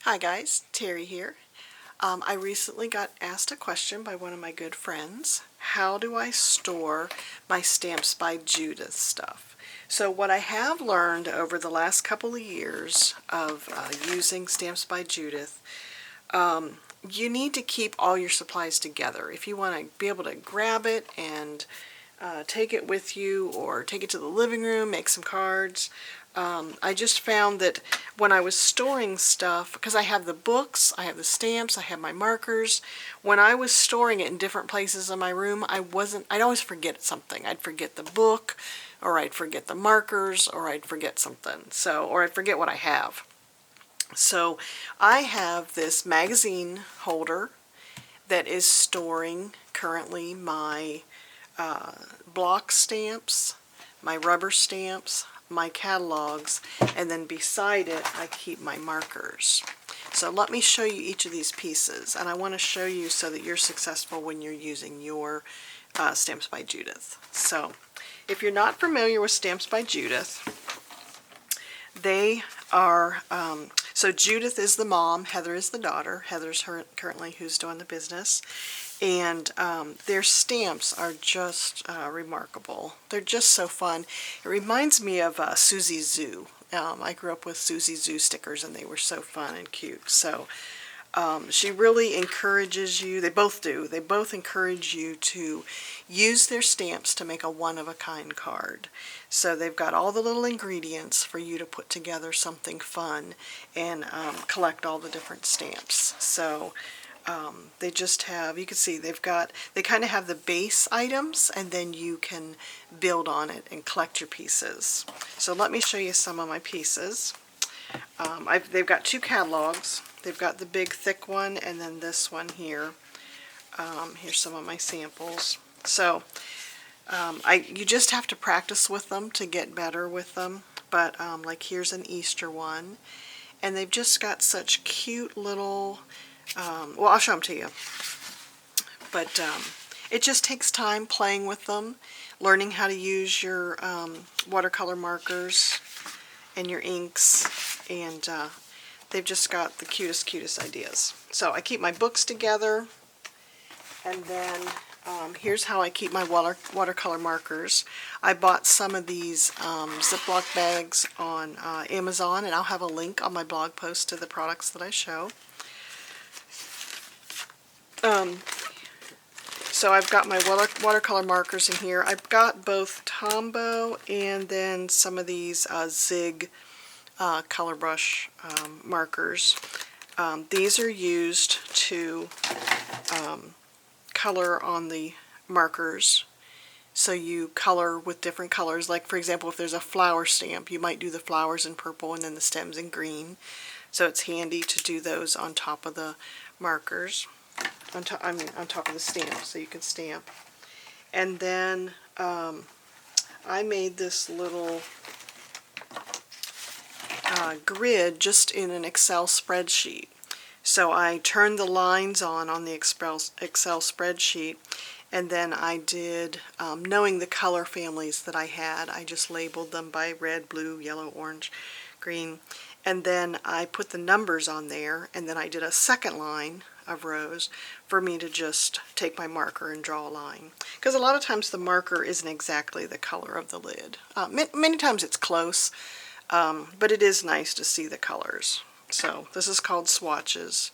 Hi guys, Terry here. I recently got asked a question by one of my good friends. How do I store my Stamps by Judith stuff? So what I have learned over the last couple of years of using Stamps by Judith, you need to keep all your supplies together. If you want to be able to grab it and take it with you or take it to the living room, make some cards. I just found that when I was storing stuff, because I have the books, I have the stamps, I have my markers, when I was storing it in different places in my room, I'd always forget something. I'd forget the book, or I'd forget the markers, or I'd forget something. Or I'd forget what I have. So I have this magazine holder that is storing currently my block stamps, my rubber stamps, my catalogs, and then beside it I keep my markers. So let me show you each of these pieces, and I want to show you so that you're successful when you're using your Stamps by Judith. So if you're not familiar with Stamps by Judith, they are, so Judith is the mom, Heather is the daughter. Heather's currently who's doing the business. And their stamps are just remarkable. They're just so fun. It reminds me of Susie Zoo. I grew up with Susie Zoo stickers, and they were so fun and cute. So she really encourages you, they both do, they both encourage you to use their stamps to make a one-of-a-kind card. So they've got all the little ingredients for you to put together something fun and collect all the different stamps. So they just have, you can see they kind of have the base items, and then you can build on it and collect your pieces. So let me show you some of my pieces. They've got two catalogs. They've got the big thick one and then this one here. Here's some of my samples. So you just have to practice with them to get better with them. But like here's an Easter one, and they've just got such cute little well, I'll show them to you. But it just takes time playing with them, learning how to use your watercolor markers and your inks, and they've just got the cutest ideas. So I keep my books together, and then here's how I keep my watercolor markers. I bought some of these Ziploc bags on Amazon, and I'll have a link on my blog post to the products that I show. So I've got my watercolor markers in here. I've got both Tombow and then some of these Zig color brush markers. These are used to color on the markers. So you color with different colors. Like for example, if there's a flower stamp, you might do the flowers in purple and then the stems in green. So it's handy to do those on top of the markers. On top of the stamp, so you can stamp. And then I made this little grid just in an Excel spreadsheet. So I turned the lines on the Excel spreadsheet, and then I did, knowing the color families that I had, I just labeled them by red, blue, yellow, orange, green, and then I put the numbers on there, and then I did a second line of rows for me to just take my marker and draw a line. Because a lot of times the marker isn't exactly the color of the lid. Many times it's close, but it is nice to see the colors. So this is called swatches,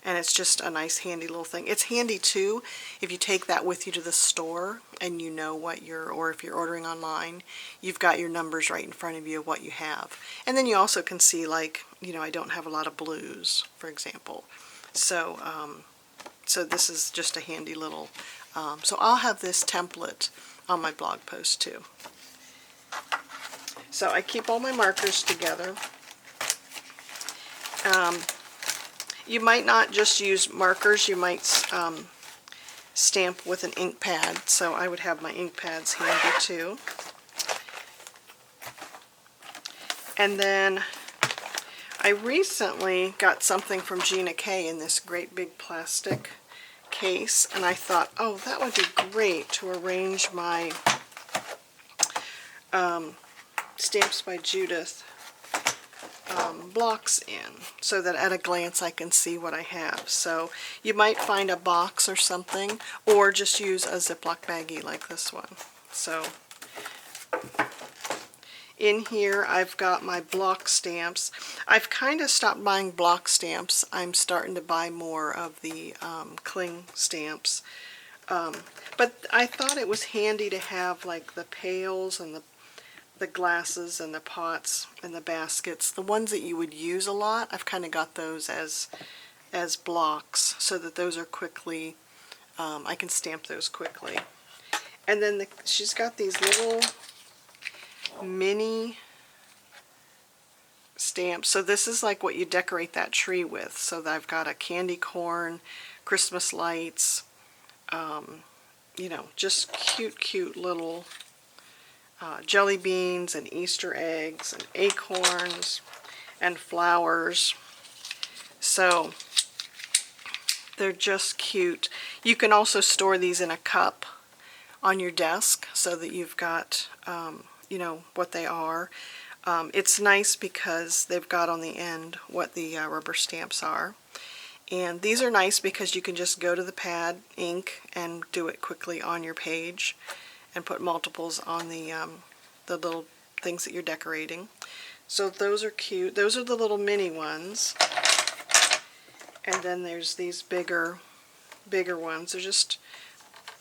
and it's just a nice handy little thing. It's handy too if you take that with you to the store and you know what or if you're ordering online, you've got your numbers right in front of you of what you have. And then you also can see, like, you know, I don't have a lot of blues, for example. So, so this is just a handy little, so I'll have this template on my blog post too. So I keep all my markers together. You might not just use markers, you might stamp with an ink pad, so I would have my ink pads handy too. And then I recently got something from Gina K in this great big plastic case, and I thought, oh, that would be great to arrange my Stamps by Judith blocks in so that at a glance I can see what I have. So you might find a box or something, or just use a Ziploc baggie like this one. So in here I've got my block stamps. I've kind of stopped buying block stamps. I'm starting to buy more of the cling stamps. But I thought it was handy to have like the pails and the glasses and the pots and the baskets, the ones that you would use a lot. I've kind of got those as blocks so that those are quickly, I can stamp those quickly. And then she's got these little mini stamps. So this is like what you decorate that tree with. So I've got a candy corn, Christmas lights, you know, just cute little jelly beans and Easter eggs and acorns and flowers. So they're just cute. You can also store these in a cup on your desk so that you've got, you know, what they are. It's nice because they've got on the end what the rubber stamps are. And these are nice because you can just go to the pad, ink, and do it quickly on your page and put multiples on the little things that you're decorating. So those are cute. Those are the little mini ones. And then there's these bigger ones. They're just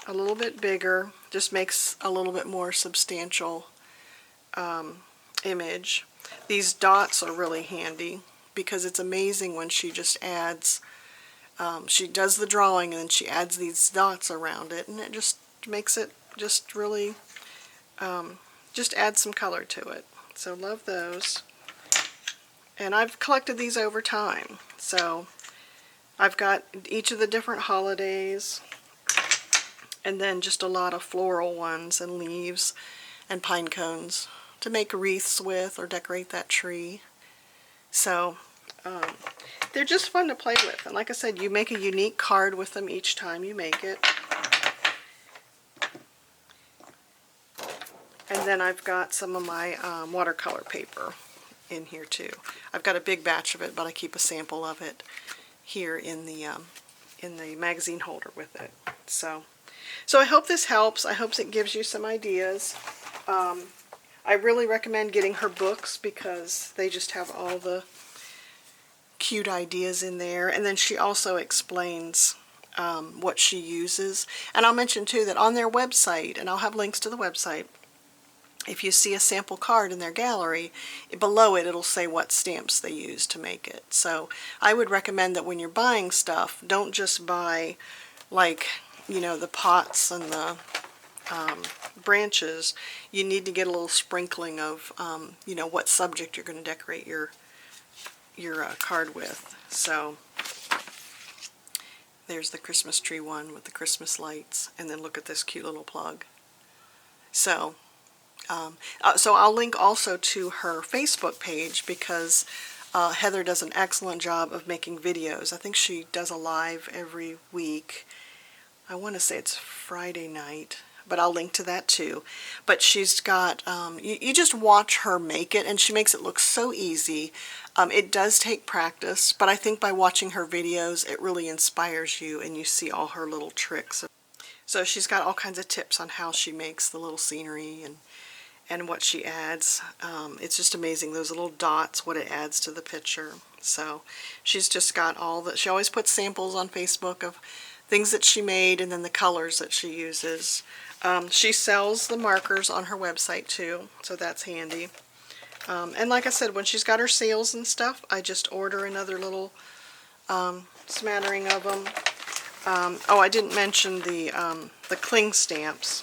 a little bit bigger. Just makes a little bit more substantial image. These dots are really handy because it's amazing when she just adds, she does the drawing and then she adds these dots around it, and it just makes it just really, just add some color to it. So love those. And I've collected these over time. So I've got each of the different holidays, and then just a lot of floral ones and leaves and pine cones to make wreaths with or decorate that tree. So they're just fun to play with. And like I said, you make a unique card with them each time you make it. And then I've got some of my watercolor paper in here too. I've got a big batch of it, but I keep a sample of it here in the magazine holder with it. So I hope this helps. I hope it gives you some ideas. I really recommend getting her books because they just have all the cute ideas in there. And then she also explains what she uses. And I'll mention too that on their website, and I'll have links to the website, if you see a sample card in their gallery, below it it'll say what stamps they use to make it. So I would recommend that when you're buying stuff, don't just buy like, you know, the pots and the branches. You need to get a little sprinkling of, you know, what subject you're going to decorate your card with. So there's the Christmas tree one with the Christmas lights, and then look at this cute little plug. So I'll link also to her Facebook page because Heather does an excellent job of making videos. I think she does a live every week. I want to say it's Friday night, but I'll link to that too. But she's got, you just watch her make it, and she makes it look so easy. It does take practice, but I think by watching her videos, it really inspires you, and you see all her little tricks. So she's got all kinds of tips on how she makes the little scenery and what she adds. It's just amazing, those little dots, what it adds to the picture. So she's just got all that. She always puts samples on Facebook of things that she made and then the colors that she uses. She sells the markers on her website too, so that's handy. And like I said, when she's got her sales and stuff, I just order another little smattering of them. Oh, I didn't mention the cling stamps.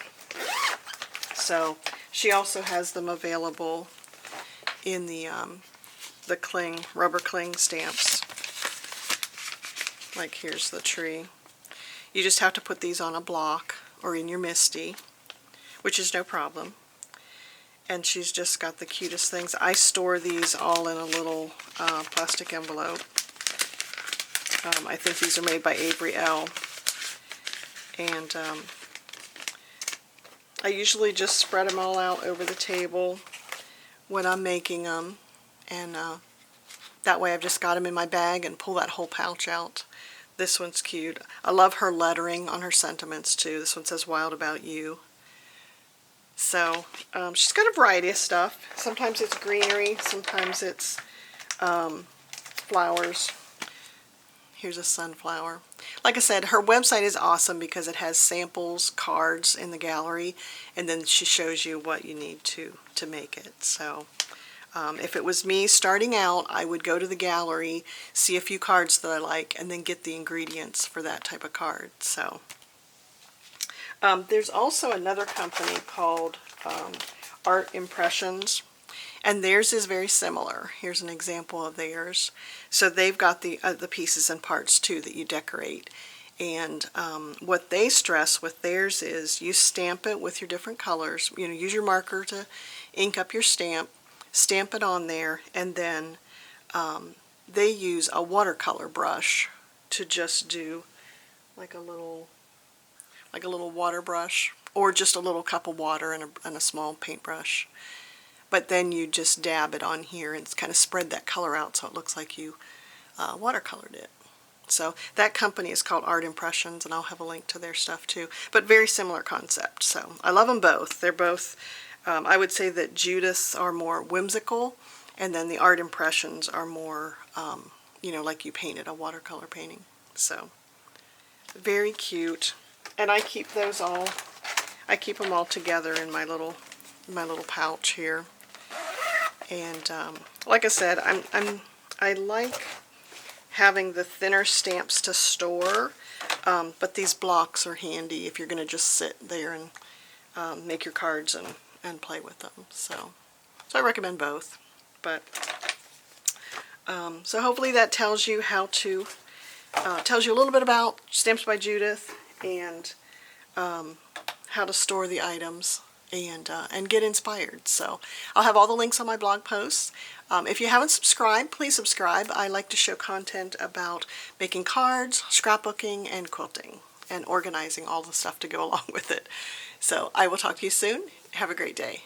So she also has them available in the cling, rubber cling stamps. Like here's the tree. You just have to put these on a block or in your MISTI, which is no problem. And she's just got the cutest things. I store these all in a little plastic envelope. I think these are made by Avery L. And I usually just spread them all out over the table when I'm making them, and That way I've just got them in my bag and pull that whole pouch out. This one's cute. I love her lettering on her sentiments too. This one says "Wild About You." So she's got a variety of stuff. Sometimes it's greenery, sometimes it's flowers. Here's a sunflower. Like I said, her website is awesome because it has samples, cards in the gallery, and then she shows you what you need to make it. So if it was me starting out, I would go to the gallery, see a few cards that I like, and then get the ingredients for that type of card. So there's also another company called Art Impressions, and theirs is very similar. Here's an example of theirs. So they've got the pieces and parts too that you decorate. And what they stress with theirs is you stamp it with your different colors. You know, use your marker to ink up your stamp it on there, and then they use a watercolor brush to just do like a little water brush, or just a little cup of water and a small paintbrush. But then you just dab it on here and kind of spread that color out so it looks like you watercolored it. So that company is called Art Impressions, and I'll have a link to their stuff too. But very similar concept. So I love them both. They're both, I would say that Judith's are more whimsical, and then the Art Impressions are more, you know, like you painted a watercolor painting. So very cute. And I keep those all, I keep them all together in my little pouch here. And like I said, I like having the thinner stamps to store, but these blocks are handy if you're going to just sit there and make your cards and play with them. So I recommend both. But so hopefully that tells you how to tells you a little bit about Stamps by Judith, and how to store the items and get inspired. So I'll have all the links on my blog posts. If you haven't subscribed, please subscribe. I like to show content about making cards, scrapbooking, and quilting, and organizing all the stuff to go along with it. So I will talk to you soon. Have a great day.